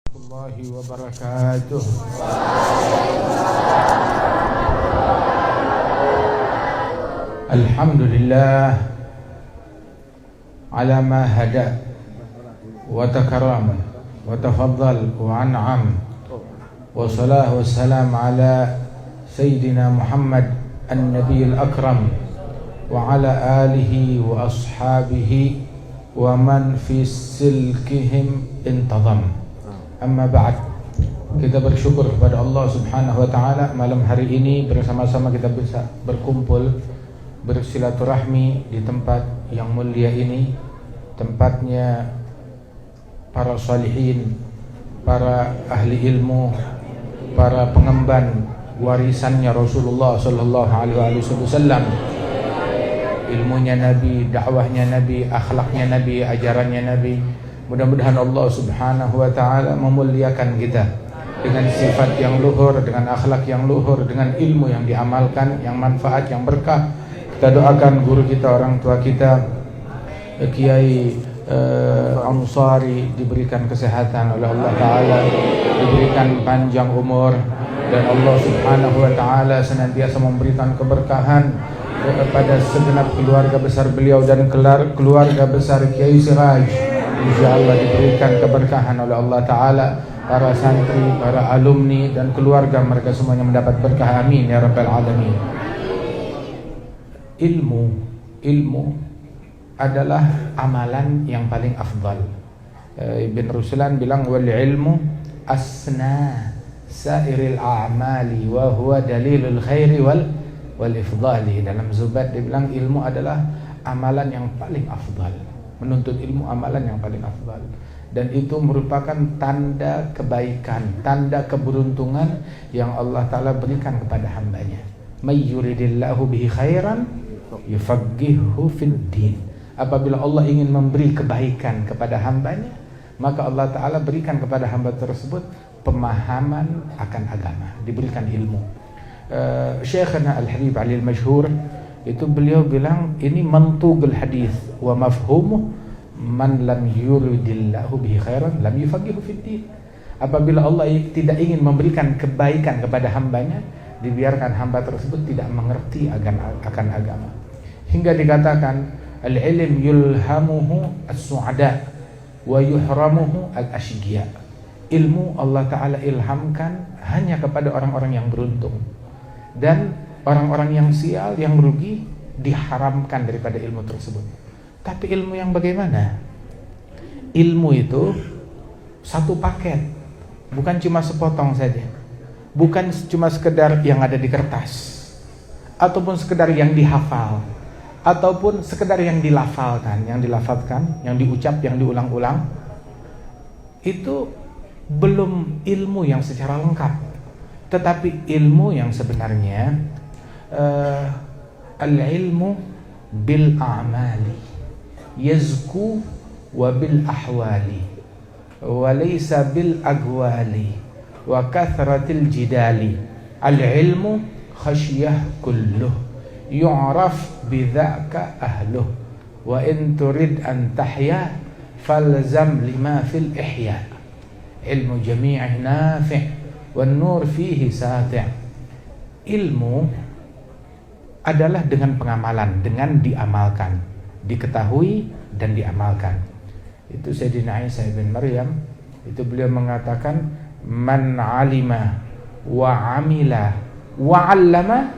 Warahmatullahi wabarakatuh. Alhamdulillah ala ma hada wa takarram wa tafaddal wa an'am wa salahu wassalam ala sayyidina Muhammad an-nabiyil akram wa ala alihi wa ashabihi wa man fi silkihim intazam. Amma ba'd. Kita bersyukur kepada Allah Subhanahu wa taala malam hari ini bersama-sama kita bisa berkumpul bersilaturahmi di tempat yang mulia ini, tempatnya para salihin, para ahli ilmu, para pengemban warisannya Rasulullah sallallahu alaihi wasallam. Ilmunya Nabi, dakwahnya Nabi, akhlaknya Nabi, ajarannya Nabi. Mudah-mudahan Allah Subhanahu wa taala memuliakan kita dengan sifat yang luhur, dengan akhlak yang luhur, dengan ilmu yang diamalkan, yang manfaat, yang berkah. Kita doakan guru kita, orang tua kita, Kiai Ansari diberikan kesehatan oleh Allah taala, diberikan panjang umur, dan Allah Subhanahu wa taala senantiasa memberikan keberkahan kepada segenap keluarga besar beliau dan keluarga besar Kiai Siraj. InsyaAllah diberikan keberkahan oleh Allah Ta'ala, para santri, para alumni dan keluarga mereka semuanya mendapat berkah, amin ya rabbal alamin. Ilmu adalah amalan yang paling afdal. Ibn Ruslan bilang wal ilmu asna sairil a'mali wa huwa dalilul khairi wal ifdali. Dalam Zubat dia bilang ilmu adalah amalan yang paling afdal. Menuntut ilmu amalan yang paling afdal, dan itu merupakan tanda kebaikan, tanda keberuntungan yang Allah Ta'ala berikan kepada hambanya. May yuridillahu bihi khairan yufaqihuhu fid din. Apabila Allah ingin memberi kebaikan kepada hambanya, maka Allah Ta'ala berikan kepada hamba tersebut pemahaman akan agama, diberikan ilmu. Syekhana Al-Habib Ali Al-Masyhur itu beliau bilang ini mantugul hadis wa mafhumuh man lam yuridillahu bihi khairan lam yufaqihu fid din. Apabila Allah tidak ingin memberikan kebaikan kepada hambanya, dibiarkan hamba tersebut tidak mengerti akan agama. Hingga dikatakan al-ilm yulhamuhu as-su'ada wa yuhramuhu al-ashqiya. Ilmu Allah Ta'ala ilhamkan hanya kepada orang-orang yang beruntung, dan orang-orang yang sial, yang merugi, diharamkan daripada ilmu tersebut. Tapi ilmu yang bagaimana? Ilmu itu satu paket, bukan cuma sepotong saja, bukan cuma sekedar yang ada di kertas, ataupun sekedar yang dihafal, ataupun sekedar yang dilafalkan, yang diucap, yang diulang-ulang. Itu belum ilmu yang secara lengkap. Tetapi ilmu yang sebenarnya al-ilmu bil a'mali yazku wa bil ahwali wa laysa bil agwali wa kathratil jidali. Al-ilmu khasyah kulluh yu'raf bidzaka ahluh wa in turid an tahya falzam lima fil ihya. Ilmu jami'ih nafi' wan nur fihi sati'. Ilmu adalah dengan pengamalan, dengan diamalkan, diketahui dan diamalkan. Itu Sayyidina Isa bin Maryam, itu beliau mengatakan man alima wa amila wa 'allama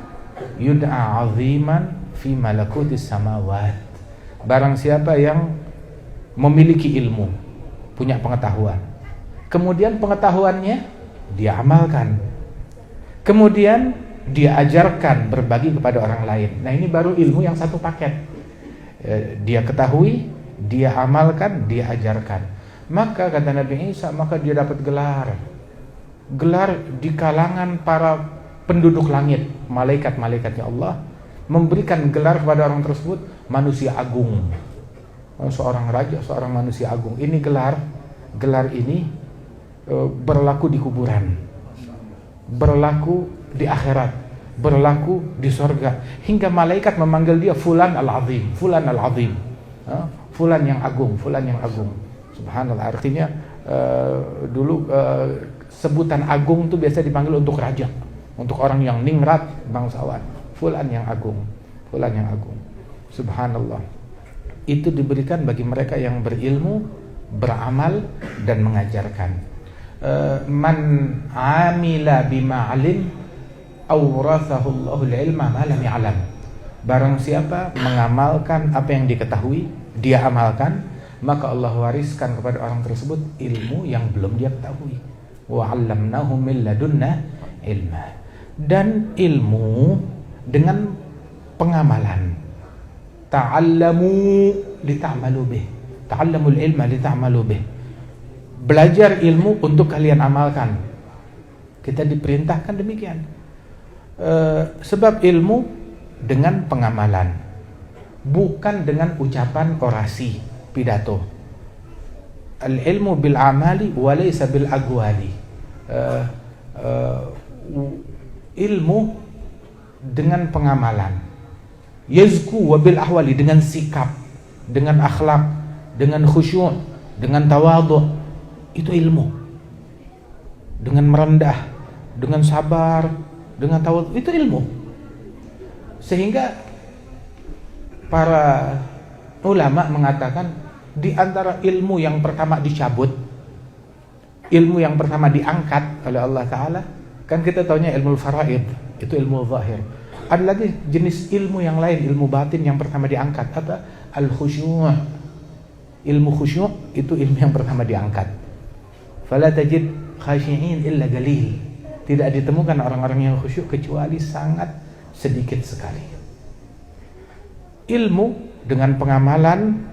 yud'a 'aziman fi malakutis samawat. Barang siapa yang memiliki ilmu, punya pengetahuan, kemudian pengetahuannya dia amalkan, kemudian dia ajarkan, berbagi kepada orang lain. Nah, ini baru ilmu yang satu paket. Dia ketahui, dia amalkan, dia ajarkan. Maka kata Nabi Isa, maka dia dapat gelar di kalangan para penduduk langit, malaikat-malaikatnya Allah, memberikan gelar kepada orang tersebut manusia agung. Seorang raja, seorang manusia agung. Ini gelar ini berlaku di kuburan, berlaku di akhirat, berlaku di sorga, hingga malaikat memanggil dia fulan al-azim, fulan al-azim, fulan yang agung, fulan yang agung. Subhanallah, artinya Dulu sebutan agung tuh biasa dipanggil untuk raja, untuk orang yang ningrat, bangsawan. Fulan yang agung, fulan yang agung. Subhanallah. Itu diberikan bagi mereka yang berilmu, beramal dan mengajarkan. Man amila bima alim awrathahu Allahul ilma ma lam ya'lam. Barang siapa mengamalkan apa yang diketahui, dia amalkan, maka Allah wariskan kepada orang tersebut ilmu yang belum dia ketahui. Wa 'allamnahu min ladunna ilma. Dan ilmu dengan pengamalan. Ta'allamu lita'malu bih. Ta'allamul ilma lita'malu bih. Belajar ilmu untuk kalian amalkan. Kita diperintahkan demikian. Sebab ilmu dengan pengamalan, bukan dengan ucapan orasi, pidato. Al-ilmu bil amali wa laysa bil aqwali. Ilmu dengan pengamalan. Yazku wa bil ahwali, dengan sikap, dengan akhlak, dengan khusyuk, dengan tawadhu. Itu ilmu. Dengan merendah, dengan sabar, dengan tawadhu, itu ilmu. Sehingga para ulama mengatakan di antara ilmu yang pertama dicabut, ilmu yang pertama diangkat oleh Allah Ta'ala, kan kita taunya ilmu faraid, itu ilmu zahir. Ada lagi jenis ilmu yang lain, ilmu batin yang pertama diangkat, apa? Al-khusyu'. Ilmu khusyuk itu ilmu yang pertama diangkat. Fala tajid khashi'in illa qalil. Tidak ditemukan orang-orang yang khusyuk kecuali sangat sedikit sekali. Ilmu dengan pengamalan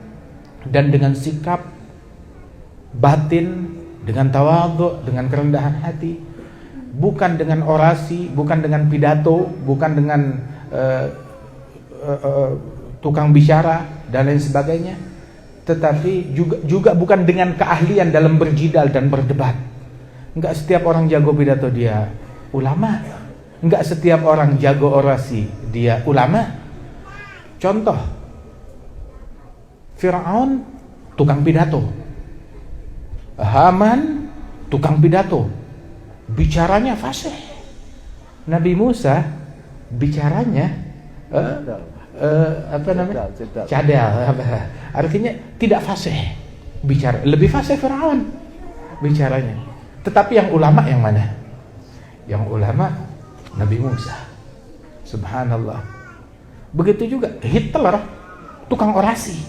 dan dengan sikap batin, dengan tawadhu, dengan kerendahan hati, bukan dengan orasi, bukan dengan pidato, bukan dengan tukang bicara dan lain sebagainya, tetapi juga bukan dengan keahlian dalam berjidal dan berdebat. Enggak setiap orang jago pidato dia ulama, enggak setiap orang jago orasi dia ulama. Contoh, Fir'aun tukang pidato, Haman tukang pidato, bicaranya fasih. Nabi Musa bicaranya apa namanya? Cadel. Artinya tidak fasih bicara. Lebih fasih Fir'aun bicaranya. Tetapi yang ulama yang mana? Yang ulama Nabi Musa. Subhanallah. Begitu juga Hitler, tukang orasi,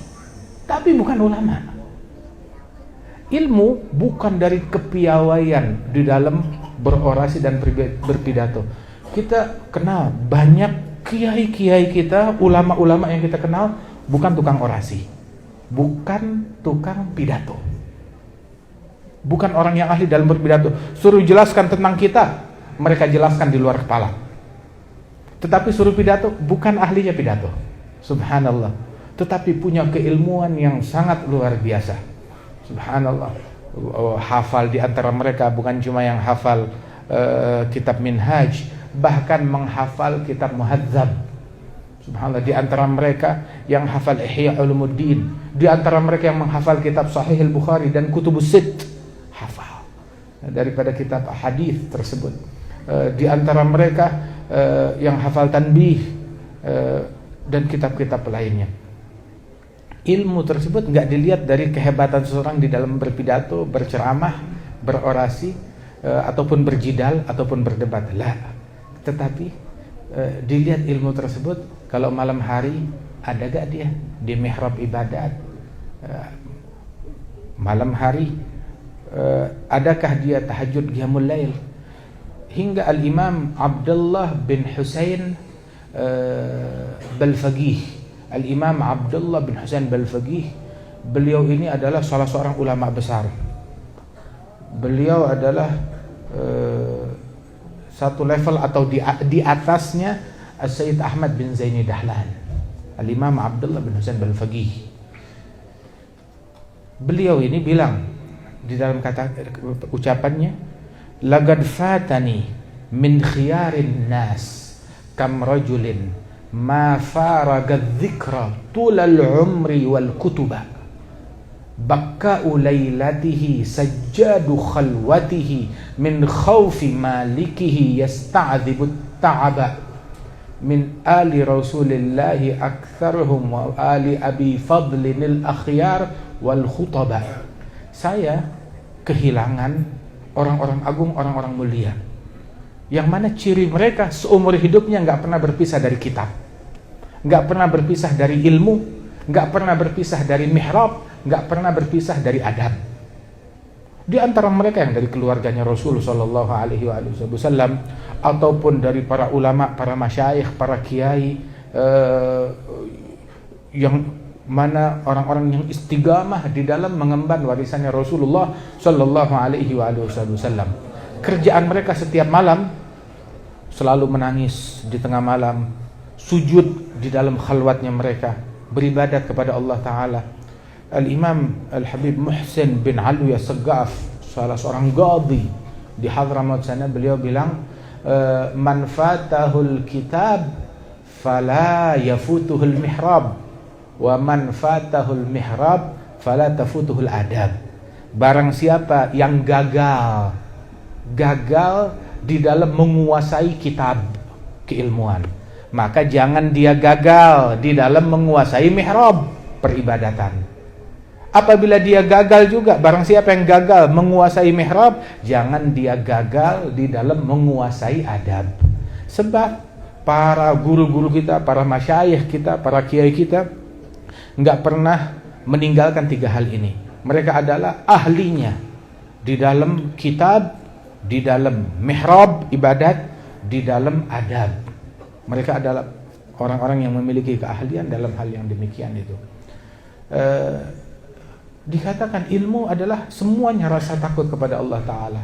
tapi bukan ulama. Ilmu bukan dari kepiawaian di dalam berorasi dan berpidato. Kita kenal banyak kiai-kiai kita, ulama-ulama yang kita kenal bukan tukang orasi, bukan tukang pidato, bukan orang yang ahli dalam berpidato. Suruh jelaskan tentang kita, mereka jelaskan di luar kepala. Tetapi suruh pidato, bukan ahlinya pidato. Subhanallah. Tetapi punya keilmuan yang sangat luar biasa. Subhanallah. Hafal di antara mereka bukan cuma yang hafal kitab Minhaj, bahkan menghafal kitab Muhadzab. Subhanallah. Di antara mereka yang hafal Ihya Ulumuddin, di antara mereka yang menghafal kitab Sahih Al-Bukhari dan Kutubus Sitt, hafal daripada kitab hadis tersebut. Di antara mereka yang hafal Tanbih dan kitab-kitab lainnya. Ilmu tersebut nggak dilihat dari kehebatan seseorang di dalam berpidato, berceramah, berorasi, ataupun berjidal, ataupun berdebat. Lah, tetapi dilihat ilmu tersebut kalau malam hari ada gak dia di mihrab ibadat, malam hari adakah dia tahajud qiyamul lail. Hingga Al-Imam Abdullah bin Husain Balfaqih, Al-Imam Abdullah bin Husain Balfaqih, beliau ini adalah salah seorang ulama besar. Beliau adalah satu level atau di atasnya Sayyid Ahmad bin Zaini Dahlan. Al-Imam Abdullah bin Husain Balfaqih. Beliau ini bilang di dalam kata ucapannya, laqad fatani min khiyarin nas kam rajulin ma faraga dzikra tulal umri wal kutuba. bakka'u lailatihi sajjadu khalwatihi min khawfi malikihi yasta'dhibu ta'aba min ali rasulillahi aktsaruhum wa ali abi fadlinil akhyar wal khutaba. Saya kehilangan orang-orang agung, orang-orang mulia, yang mana ciri mereka seumur hidupnya nggak pernah berpisah dari kitab, nggak pernah berpisah dari ilmu, nggak pernah berpisah dari mihrab, nggak pernah berpisah dari adab. Di antara mereka yang dari keluarganya Rasul Shallallahu Alaihi Wasallam, ataupun dari para ulama, para masyayikh, para kiai, yang mana orang-orang yang istiqamah di dalam mengemban warisannya Rasulullah Shallallahu Alaihi Wasallam. Kerjaan mereka setiap malam selalu menangis di tengah malam, sujud di dalam khalwatnya mereka, beribadat kepada Allah Ta'ala. Al-Imam Al-Habib Muhsin bin Alwi As-Saggaf, salah seorang qadhi di Hadramaut sana, beliau bilang, man fatahul kitab fala yafutuhul mihrab, wa man fatahul mihrab fala tafutuhul adab. Barang siapa yang gagal di dalam menguasai kitab keilmuan, maka jangan dia gagal di dalam menguasai mihrab peribadatan. Apabila dia gagal juga, barang siapa yang gagal menguasai mihrab, jangan dia gagal di dalam menguasai adab. Sebab para guru-guru kita, para masyayikh kita, para kiai kita nggak pernah meninggalkan tiga hal ini. Mereka adalah ahlinya di dalam kitab, di dalam mihrab ibadat, di dalam adab. Mereka adalah orang-orang yang memiliki keahlian dalam hal yang demikian itu. Dikatakan ilmu adalah semuanya rasa takut kepada Allah Ta'ala.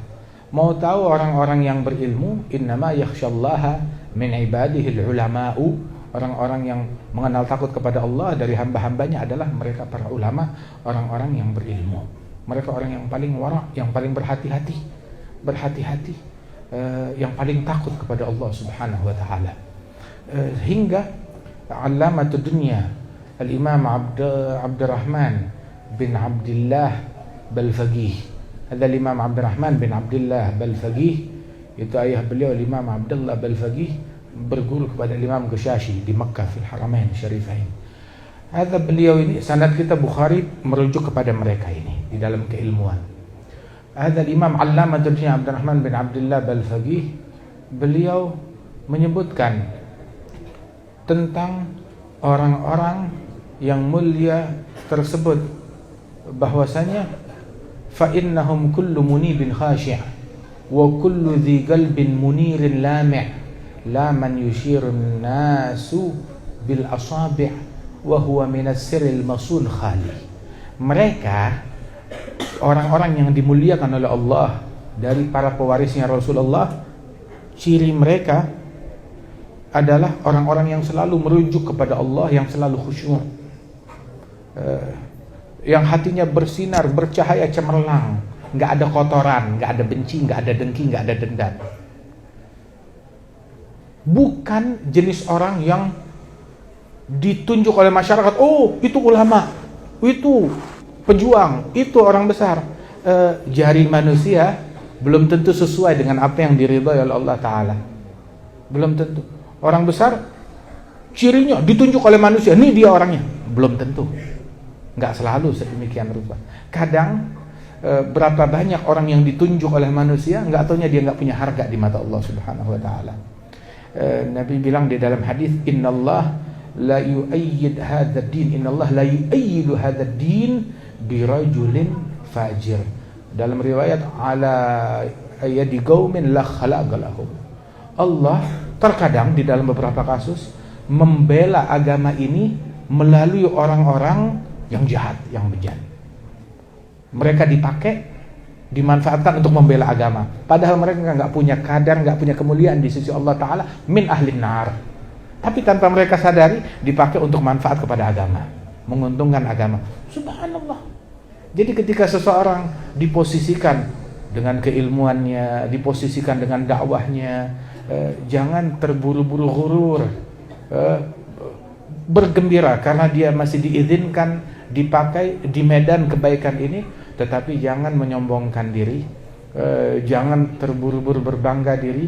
Mau tahu orang-orang yang berilmu, innama yakhsyallaha min ibadihil ulama'u. Orang-orang yang mengenal takut kepada Allah dari hamba-hambanya adalah mereka para ulama, orang-orang yang berilmu. Mereka orang yang paling wara', yang paling berhati-hati, yang paling takut kepada Allah Subhanahu wa Ta'ala. Hingga Allamatud Dunya Al-Imam Abdurrahman bin Abdullah Balfaqih. Ada Imam Abdurrahman bin Abdullah Balfaqih, itu ayah beliau Imam Abdullah Balfaqih, berguru kepada Imam Ghashashi di Makkah fil Haramain Syarifain. Ada beliau ini, sanad kita Bukhari merujuk kepada mereka ini di dalam keilmuan. Ada Imam Allamatul Dunya Abdurrahman bin Abdullah Balfaqih, beliau menyebutkan tentang orang-orang yang mulia tersebut, bahwasanya fa innahum kullu munibin khashi' wa kullu dhi qalbin munirin lami' la man yushirun nasu bil asabi' wa huwa minas sirril masun khali. Mereka orang-orang yang dimuliakan oleh Allah dari para pewarisnya Rasulullah, ciri mereka adalah orang-orang yang selalu merujuk kepada Allah, yang selalu khusyuk, yang hatinya bersinar, bercahaya cemerlang, nggak ada kotoran, nggak ada benci, nggak ada dengki, nggak ada dendam. Bukan jenis orang yang ditunjuk oleh masyarakat, oh itu ulama, itu pejuang, itu orang besar. Jari manusia belum tentu sesuai dengan apa yang diridhai oleh Allah Ta'ala. Belum tentu. Orang besar cirinya ditunjuk oleh manusia, ini dia orangnya. Belum tentu. Nggak selalu sedemikian rupa. Kadang berapa banyak orang yang ditunjuk oleh manusia, nggak taunya dia nggak punya harga di mata Allah Subhanahu Wa Taala. Nabi bilang di dalam hadis, Innallah la yu'ayyid hadzal din, Innallah la yu'ayyidu hadzal din birajulin fajir. Dalam riwayat, ala ayadi qaumin la khalaqa lahum. Allah terkadang di dalam beberapa kasus membela agama ini melalui orang-orang yang jahat, yang bejat. Mereka dipakai, dimanfaatkan untuk membela agama, padahal mereka nggak punya kadar, nggak punya kemuliaan di sisi Allah Ta'ala, min ahlin nar. Tapi tanpa mereka sadari, dipakai untuk manfaat kepada agama, menguntungkan agama. Subhanallah. Jadi ketika seseorang diposisikan dengan keilmuannya, diposisikan dengan dakwahnya, jangan terburu-buru ghurur, bergembira karena dia masih diizinkan dipakai di medan kebaikan ini, tetapi jangan menyombongkan diri, jangan terburu-buru berbangga diri.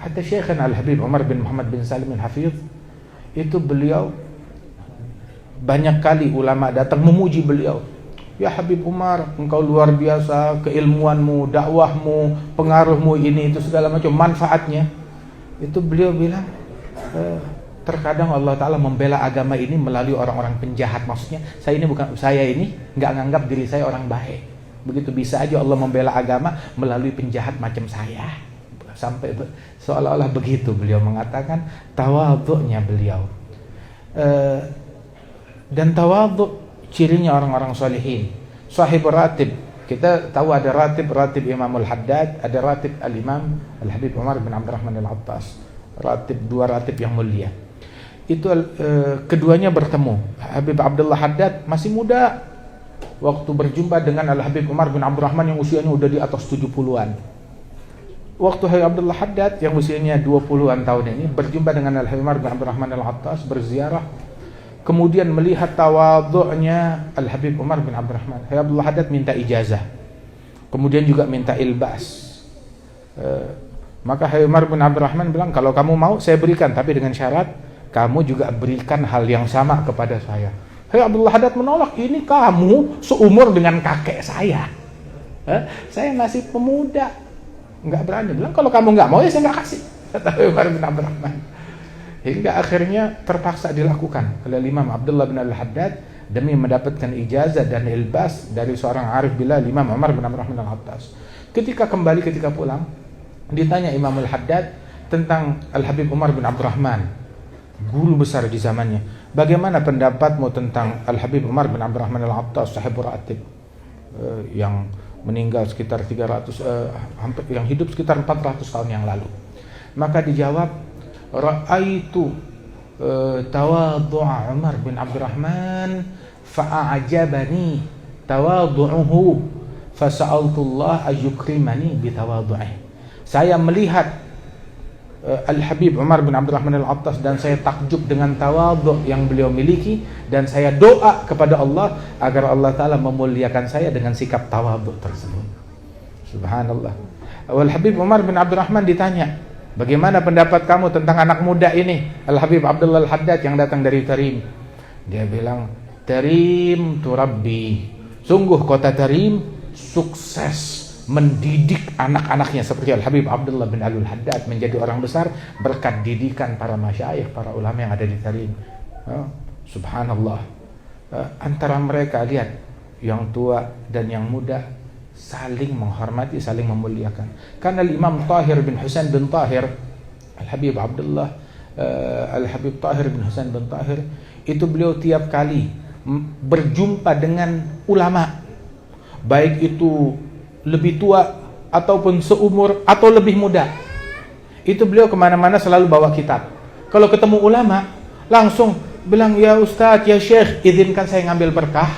Hatta Syekhana Al-Habib Umar bin Muhammad bin Salim Al-Hafidh itu, beliau banyak kali ulama datang memuji beliau. Ya Habib Umar, engkau luar biasa, keilmuanmu, dakwahmu, pengaruhmu ini itu segala macam manfaatnya. Itu beliau bilang, terkadang Allah Ta'ala membela agama ini melalui orang-orang penjahat. Maksudnya saya ini nggak nganggap diri saya orang baik. Begitu bisa aja Allah membela agama melalui penjahat macam saya. Sampai seolah-olah begitu beliau mengatakan tawadhu'nya beliau. Dan tawadhu' cirinya orang-orang salihin. Sahibur ratib, kita tahu ada ratib Imamul Haddad, ada ratib Al-Imam Al-Habib Umar bin Abdurrahman Al-Attas. Dua ratib yang mulia. Itu keduanya bertemu. Habib Abdullah Haddad masih muda waktu berjumpa dengan Al-Habib Umar bin Abdurrahman yang usianya udah di atas 70-an. Waktu Habib Abdullah Haddad yang usianya 20-an tahun ini berjumpa dengan Al-Habib Umar bin Abdurrahman Al-Attas, berziarah, kemudian melihat tawadhu'nya Al-Habib Umar bin Abdurrahman. Habib Abdullah Haddad minta ijazah, kemudian juga minta ilbas. Maka Habib Umar bin Abdurrahman bilang, kalau kamu mau saya berikan, tapi dengan syarat kamu juga berikan hal yang sama kepada saya. Habib Abdullah Haddad menolak, ini kamu seumur dengan kakek saya. Saya masih pemuda, nggak berani. Bilang, kalau kamu nggak mau ya saya nggak kasih, kata Habib Umar bin Abdurrahman. Hingga akhirnya terpaksa dilakukan oleh Imam Abdullah bin Al-Haddad demi mendapatkan ijazah dan ilbas dari seorang arif billah, Imam Umar bin Abdurrahman Al-Attas. Ketika pulang, ditanya Imam Al-Haddad tentang Al-Habib Umar bin Abdurrahman, guru besar di zamannya. Bagaimana pendapatmu tentang Al-Habib Umar bin Abdurrahman Al-Attas, sahibur ratib, yang meninggal sekitar 300, yang hidup sekitar 400 tahun yang lalu? Maka dijawab, ra'aitu tawadhu'a Umar bin Abdurrahman fa'ajabani tawadhu'uhu fasa'altullah ayyukrimani bitawadhu'ih. Saya melihat Al-Habib Umar bin Abdurrahman Al-Attas dan saya takjub dengan tawadhu' yang beliau miliki, dan saya doa kepada Allah agar Allah Ta'ala memuliakan saya dengan sikap tawadhu' tersebut. Subhanallah. Al-Habib Umar bin Abdurrahman ditanya, bagaimana pendapat kamu tentang anak muda ini, Al-Habib Abdullah Al-Haddad yang datang dari Tarim? Dia bilang, Tarim turabbi, sungguh kota Tarim sukses mendidik anak-anaknya seperti Al-Habib Abdullah bin Al-Haddad menjadi orang besar berkat didikan para masyayikh, para ulama yang ada di Tarim. Subhanallah. Antara mereka, lihat, yang tua dan yang muda saling menghormati, saling memuliakan. Karena Imam Tahir bin Husain bin Tahir, Al-Habib Abdullah Al-Habib Tahir bin Husain bin Tahir, itu beliau tiap kali berjumpa dengan ulama, baik itu lebih tua ataupun seumur atau lebih muda, itu beliau kemana-mana selalu bawa kitab. Kalau ketemu ulama langsung bilang, ya Ustadz, ya Syekh, izinkan saya ngambil berkah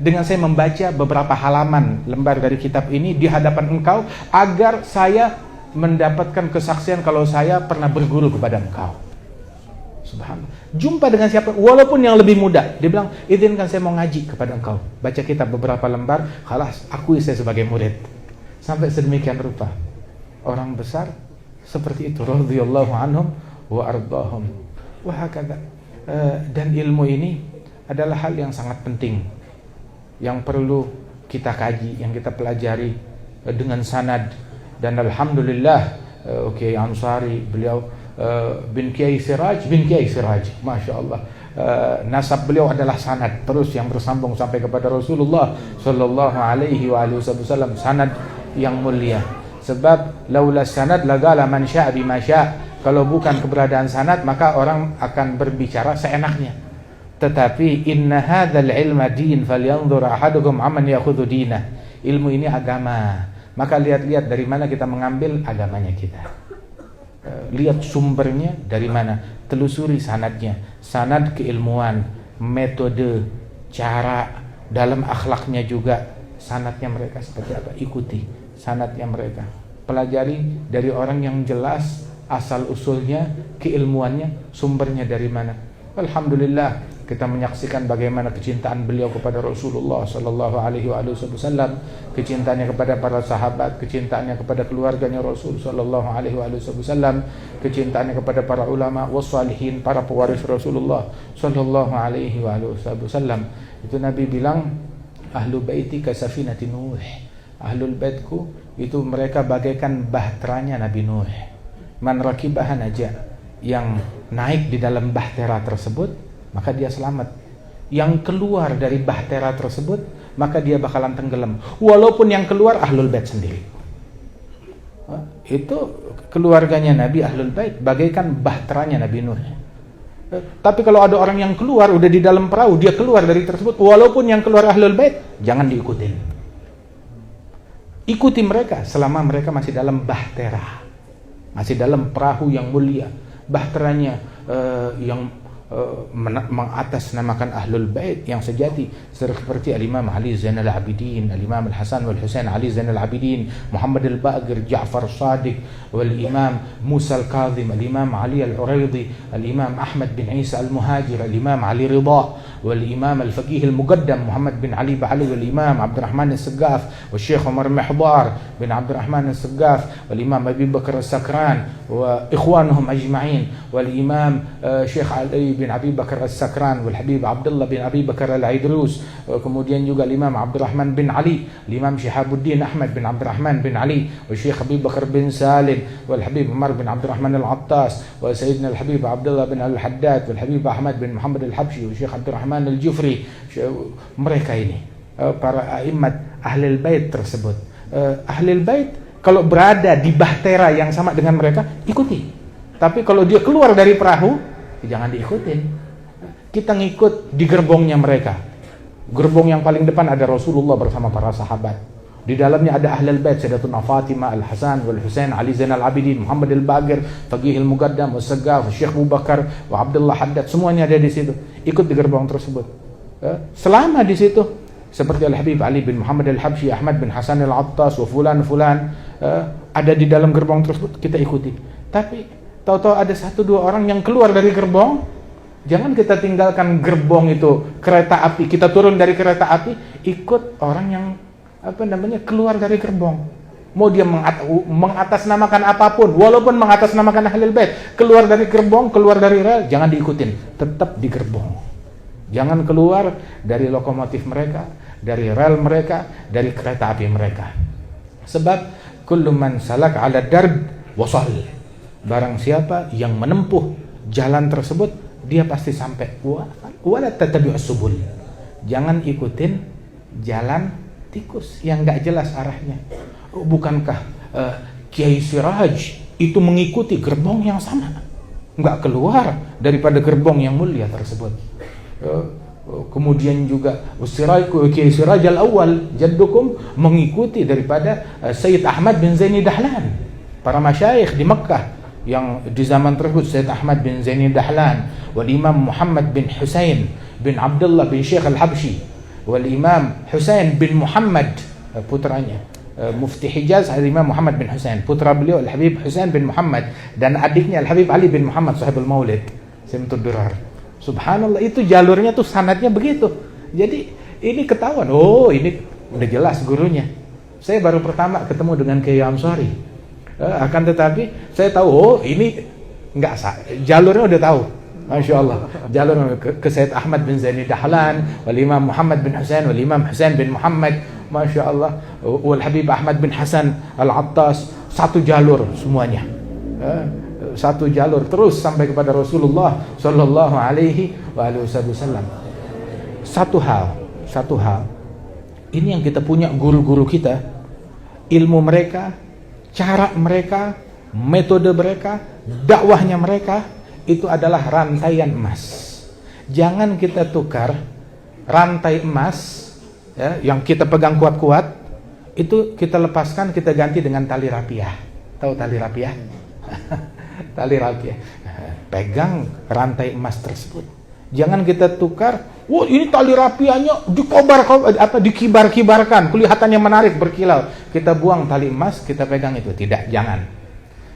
dengan saya membaca beberapa halaman lembar dari kitab ini di hadapan engkau, agar saya mendapatkan kesaksian kalau saya pernah berguru kepada engkau. Subhanallah. Jumpa dengan siapa, walaupun yang lebih muda, dia bilang, izinkan saya mau ngaji kepada engkau, baca kitab beberapa lembar, khalas, akui saya sebagai murid. Sampai sedemikian rupa orang besar seperti itu, radhiyallahu anhum wa ardahum wa hakadha. Dan ilmu ini adalah hal yang sangat penting, yang perlu kita kaji, yang kita pelajari dengan sanad. Dan alhamdulillah, Kiai Ansari, beliau bin Kiai Siraj, Masya Allah, nasab beliau adalah sanad terus yang bersambung sampai kepada Rasulullah Sallallahu Alaihi Wasallam, sanad yang mulia. Sebab laula sanad lagala man syaa bima syaa, kalau bukan keberadaan sanad maka orang akan berbicara seenaknya. Tetapi inna hadzal ilma din falyanzur ahadukum amman ya'khudhu dinah. Ilmu ini agama, maka lihat-lihat dari mana kita mengambil agamanya kita. Lihat sumbernya dari mana, telusuri sanadnya, sanad keilmuan, metode, cara, dalam akhlaknya juga, sanadnya mereka seperti apa, ikuti sanadnya mereka, pelajari dari orang yang jelas asal usulnya, keilmuannya, sumbernya dari mana. Alhamdulillah, Kita menyaksikan bagaimana kecintaan beliau kepada Rasulullah sallallahu alaihi wasallam, kecintaannya kepada para sahabat, kecintaannya kepada keluarganya Rasul sallallahu alaihi wasallam, kecintaannya kepada para ulama wassalihin, para pewaris Rasulullah sallallahu alaihi wasallam. Itu Nabi bilang, ahlu baiti kasafinati Nuh. Ahlul baitku itu mereka bagaikan bahteranya Nabi Nuh. Man rakibaha naja. Yang naik di dalam bahtera tersebut maka dia selamat. Yang keluar dari bahtera tersebut maka dia bakalan tenggelam, walaupun yang keluar ahlul bait sendiri. Itu keluarganya Nabi, ahlul bait bagaikan bahteranya Nabi Nuh. Tapi kalau ada orang yang keluar udah di dalam perahu, dia keluar dari tersebut, walaupun yang keluar ahlul bait, jangan diikutin. Ikuti mereka selama mereka masih dalam bahtera, masih dalam perahu yang mulia. Bahteranya yang mengatasnamakan ahlul bait yang sejati, seperti Al-Imam Ali Zainal Abidin, Al-Imam Al-Hasan wal Husain Ali Zainal Abidin, Muhammad Al-Baqir, Ja'far Shadiq, wal-Imam Musa Al-Kazim, Al-Imam Ali Al-Uraidi, Al-Imam Ahmad bin Isa Al-Muhajir, Al-Imam Ali Ridha, wal-Imam Al-Faqih Al-Muqaddam Muhammad bin Ali Ba'ali, wal-Imam Abdurrahman Al-Saggaf, wal-Syekh Umar Mihdar bin Abdurrahman Al-Saggaf, wal-Imam Abi Bakar Al-Sakran wa ikhwanuhum ajma'in, wal-Imam Syekh Ali bin Abi Bakar As-Sakran, wal Habib Abdullah bin Abi Bakar Al-Aidrus, kemudian juga Imam Abdurrahman bin Ali, Imam Syihabuddin Ahmad bin Abdurrahman bin Ali, wa Syekh Abi Bakar bin Salim, wal Habib Umar bin Abdurrahman Al-Attas, wa Sayyidina Al-Habib Abdullah bin Al-Haddad, wal Habib Ahmad bin Muhammad Al-Habsyi, wa Syekh Abdurrahman Al-Jufri. Mereka ini para a'immat Ahlul Bait tersebut. Ahlul Bait kalau berada di bahtera yang sama dengan mereka, ikuti. Tapi kalau dia keluar dari perahu, jangan diikutin. Kita ngikut di gerbongnya mereka. Gerbong yang paling depan ada Rasulullah bersama para sahabat. Di dalamnya ada Ahlul Bait, Sayyidatuna Fatimah, Al-Hasan wal Husain, Ali Zainal Abidin, Muhammad Al-Baqir, Faqih Al-Muqaddam, As-Saggaf, Syekh Abu Bakar, wa Abdullah Haddad, semuanya ada di situ. Ikut di gerbong tersebut. Selama di situ, seperti Al-Habib Ali bin Muhammad Al-Habsyi, Ahmad bin Hasan Al-Attas, wa fulan ada di dalam gerbong tersebut, kita ikuti. Tapi tahu-tahu ada 1-2 orang yang keluar dari gerbong, jangan kita tinggalkan gerbong itu, kereta api, kita turun dari kereta api, ikut orang yang keluar dari gerbong. Mau dia mengatasnamakan apapun, walaupun mengatasnamakan Ahlul Bait, keluar dari gerbong, keluar dari rel, jangan diikutin, tetap di gerbong. Jangan keluar dari lokomotif mereka, dari rel mereka, dari kereta api mereka. Sebab kullu man salak ala darb wasal. Barang siapa yang menempuh jalan tersebut, dia pasti sampai. Wala tattabi'us subul. Jangan ikutin jalan tikus yang enggak jelas arahnya. Bukankah Kiai Siraj itu mengikuti gerbong yang sama, enggak keluar daripada gerbong yang mulia tersebut. Kemudian juga Kiai Siraj al-Awwal jaddukum mengikuti daripada Sayyid Ahmad bin Zaini Dahlan, para masyayikh di Makkah yang di zaman tersebut, Sayyid Ahmad bin Zaini Dahlan, wal Imam Muhammad bin Husain bin Abdullah bin Syekh Al-Habsyi, wal Imam Husain bin Muhammad, putranya Mufti Hijaz, Al-Imam Muhammad bin Husain, putra beliau Al-Habib Husain bin Muhammad, dan adiknya Al-Habib Ali bin Muhammad sahibul Maulid Simtud Durar. Subhanallah, itu jalurnya tuh sanadnya begitu. Jadi ini ketahuan, oh ini udah jelas gurunya. Saya baru pertama ketemu dengan Kiai Amsari, akan tetapi saya tahu, oh ini enggak sah, jalurnya udah tahu. Masya Allah, jalur ke Sayyid Ahmad bin Zaini Dahlan, wal Imam Muhammad bin Husain, wal Imam Husain bin Muhammad, Masya Allah, wal Habib Ahmad bin Hasan Al-Attas, satu jalur semuanya. Satu jalur terus sampai kepada Rasulullah sallallahu alaihi wasallam. Satu hal ini yang kita punya, guru-guru kita, ilmu mereka, cara mereka, metode mereka, dakwahnya mereka, itu adalah rantaian emas. Jangan kita tukar rantai emas ya, yang kita pegang kuat-kuat, itu kita lepaskan, kita ganti dengan tali rapiah. Tahu tali rapiah? Tali rapiah. Pegang rantai emas tersebut. Jangan kita tukar, wah ini tali rapiahnya dikibar-kibarkan, kelihatannya menarik, berkilau. Kita buang tali emas, kita pegang itu. Tidak, jangan.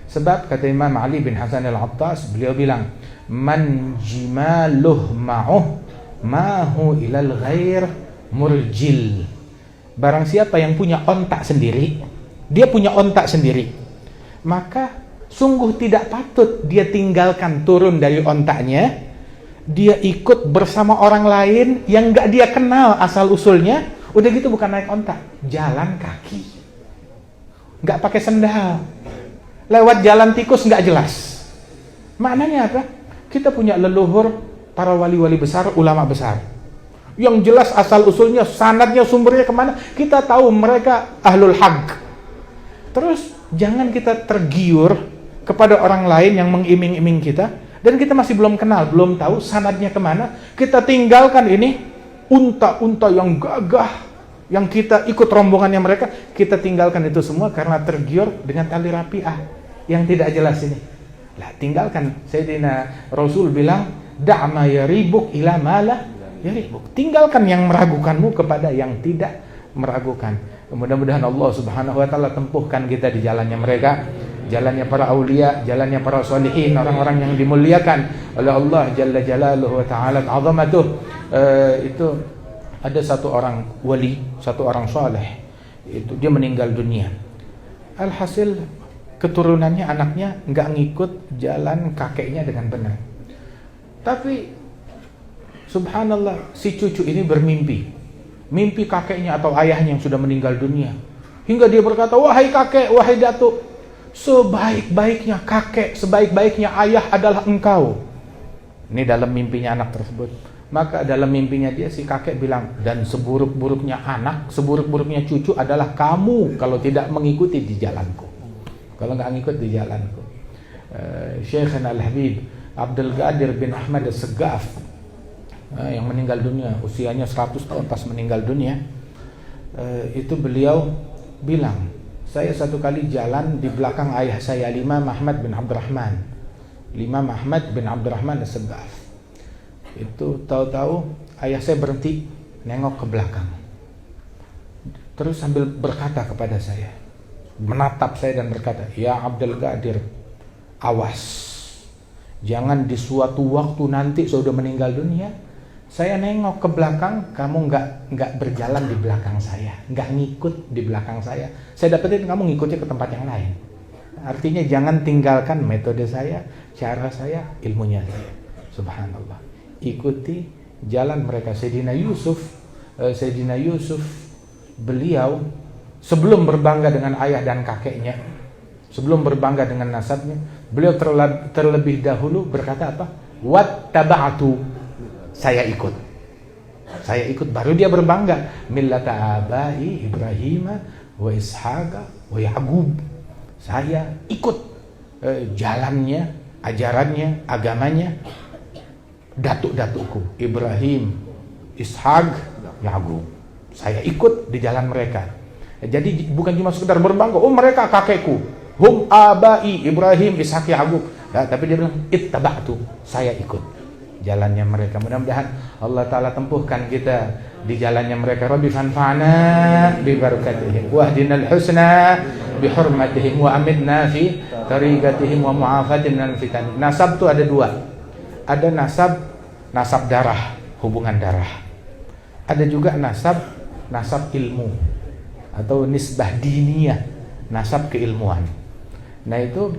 Sebab kata Imam Ali bin Hasan Al-Attas, beliau bilang, man jimaluh ma'uh mahu ilal ghair murjil. Barang siapa yang punya ontak sendiri, dia punya ontak sendiri, maka sungguh tidak patut dia tinggalkan turun dari ontaknya, dia ikut bersama orang lain yang gak dia kenal asal usulnya. Udah gitu bukan naik ontak, jalan kaki, gak pakai sendal, lewat jalan tikus gak jelas. Maknanya apa? Kita punya leluhur para wali-wali besar, ulama besar, yang jelas asal usulnya, sanadnya, sumbernya kemana, kita tahu mereka ahlul haq. Terus jangan kita tergiur kepada orang lain yang mengiming-iming kita, dan kita masih belum kenal, belum tahu sanadnya kemana, kita tinggalkan ini unta-unta yang gagah, yang kita ikut rombongannya mereka, kita tinggalkan itu semua karena tergiur dengan tali rapiah yang tidak jelas ini. Lah, tinggalkan. Sayyidina Rasul bilang, da'ma yaribuk ila mala yaribuk. Tinggalkan yang meragukanmu kepada yang tidak meragukan. Mudah-mudahan Allah Subhanahu wa taala tempuhkan kita di jalannya mereka, jalannya para aulia, jalannya para sholihin, orang-orang yang dimuliakan oleh Allah Jalla Jalaluhu wa ta'ala azamatuh. Itu ada satu orang wali, satu orang soleh, itu dia meninggal dunia. Alhasil keturunannya, anaknya nggak ngikut jalan kakeknya dengan benar. Tapi subhanallah, si cucu ini bermimpi, mimpi kakeknya atau ayahnya yang sudah meninggal dunia, hingga dia berkata, wahai kakek, wahai datuk, sebaik-baiknya kakek, sebaik-baiknya ayah adalah engkau. Ini dalam mimpinya anak tersebut. Maka dalam mimpinya dia, si kakek bilang, dan seburuk-buruknya anak, seburuk-buruknya cucu adalah kamu kalau tidak mengikuti di jalanku, kalau nggak ngikut di jalanku. Syekhana Al-Habib Abdul Qadir bin Ahmad As-Segaf, yang meninggal dunia usianya 100 tahun pas meninggal dunia, itu beliau bilang, saya satu kali jalan di belakang ayah saya, Imam Ahmad bin Abdurrahman, Imam Ahmad bin Abdurrahman As-Segaf. Itu tahu-tahu ayah saya berhenti nengok ke belakang, terus sambil berkata kepada saya, menatap saya dan berkata, ya Abdul Qadir, awas, jangan di suatu waktu nanti sudah meninggal dunia, saya nengok ke belakang, kamu nggak berjalan di belakang saya, nggak ngikut di belakang saya dapetin kamu ngikutnya ke tempat yang lain. Artinya jangan tinggalkan metode saya, cara saya, ilmunya saya. Subhanallah, ikuti jalan mereka. Sayyidina Yusuf, beliau sebelum berbangga dengan ayah dan kakeknya, sebelum berbangga dengan nasabnya, beliau terlebih dahulu berkata apa? Wattaba'tu, saya ikut, baru dia berbangga. Millata abai Ibrahim wa Ishaqa wa Ya'qub, saya ikut jalannya, ajarannya, agamanya datuk-datukku Ibrahim, Ishaq, Ya'qub. Saya ikut di jalan mereka. Jadi bukan cuma sekedar berbangga, oh mereka kakekku, hum abai Ibrahim, Ishaq, Ya'qub. Nah, tapi dia bilang ittaba'tu, saya ikut jalannya mereka. Mudah-mudahan Allah Ta'ala tempuhkan kita di jalannya mereka. Rabbi fanfa'na bi barakatihim wahdinal husna bi hurmatihim wa amidna fi tariqatihim wa mu'afatina min fitan. Nasab itu ada dua. Ada nasab darah, hubungan darah. Ada juga nasab ilmu atau nisbah diniyah, nasab keilmuan. Nah itu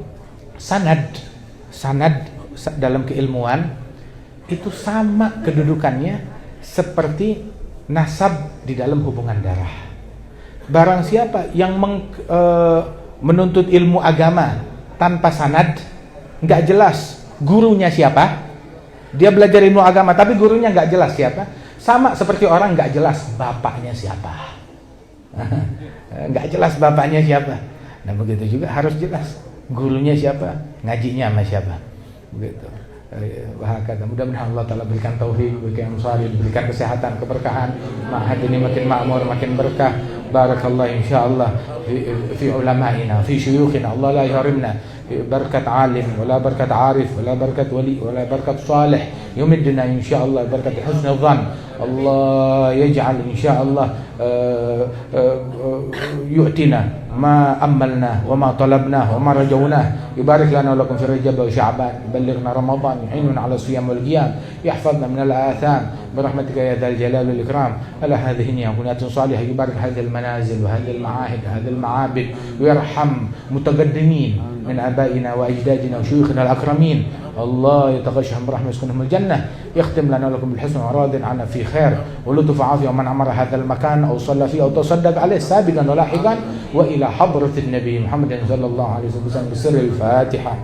sanad dalam keilmuan itu sama kedudukannya seperti nasab di dalam hubungan darah. Barang siapa yang menuntut ilmu agama tanpa sanad, nggak jelas gurunya siapa, dia belajar ilmu agama tapi gurunya nggak jelas siapa, sama seperti orang nggak jelas bapaknya siapa. Nggak jelas bapaknya siapa. Nah begitu juga harus jelas gurunya siapa, ngajinya sama siapa. Begitu. Mudah-mudahan Allah Ta'ala berikan taufik, berikan musari, berikan kesehatan, keberkahan. Ma'had ini makin makmur, makin berkah. Barakallah insyaallah fi ulama'ina, fi syuyukhina. Allah la yuharimna بركة عالم ولا بركة عارف ولا بركة ولي ولا بركة صالح يمدنا إن شاء الله بركة حسن الظن. الله يجعل إن شاء الله يؤتنا ما أملناه وما طلبناه وما رجوناه، يبارك لنا ولكم في رجب وشعبان، يبلغنا رمضان، يعيننا على الصيام والقيام، يحفظنا من الآثام برحمتك يا ذا الجلال والإكرام. على هذه النيات صالحة، يبارك هذه المنازل وهذه المعاهد هذه المعابد، ويرحم متقدمين من آبائنا وأجدادنا وشيوخنا الأكرمين. الله يتغشهم برحمة يسكنهم الجنة. يختم لنا ولكم بالحسن وراض عنا في خير ولطف عافية، ومن عمر هذا المكان أو صلى فيه أو تصدق عليه سابقا ولاحقا، وإلى حضرة النبي محمد صلى الله عليه وسلم بسر الفاتحة.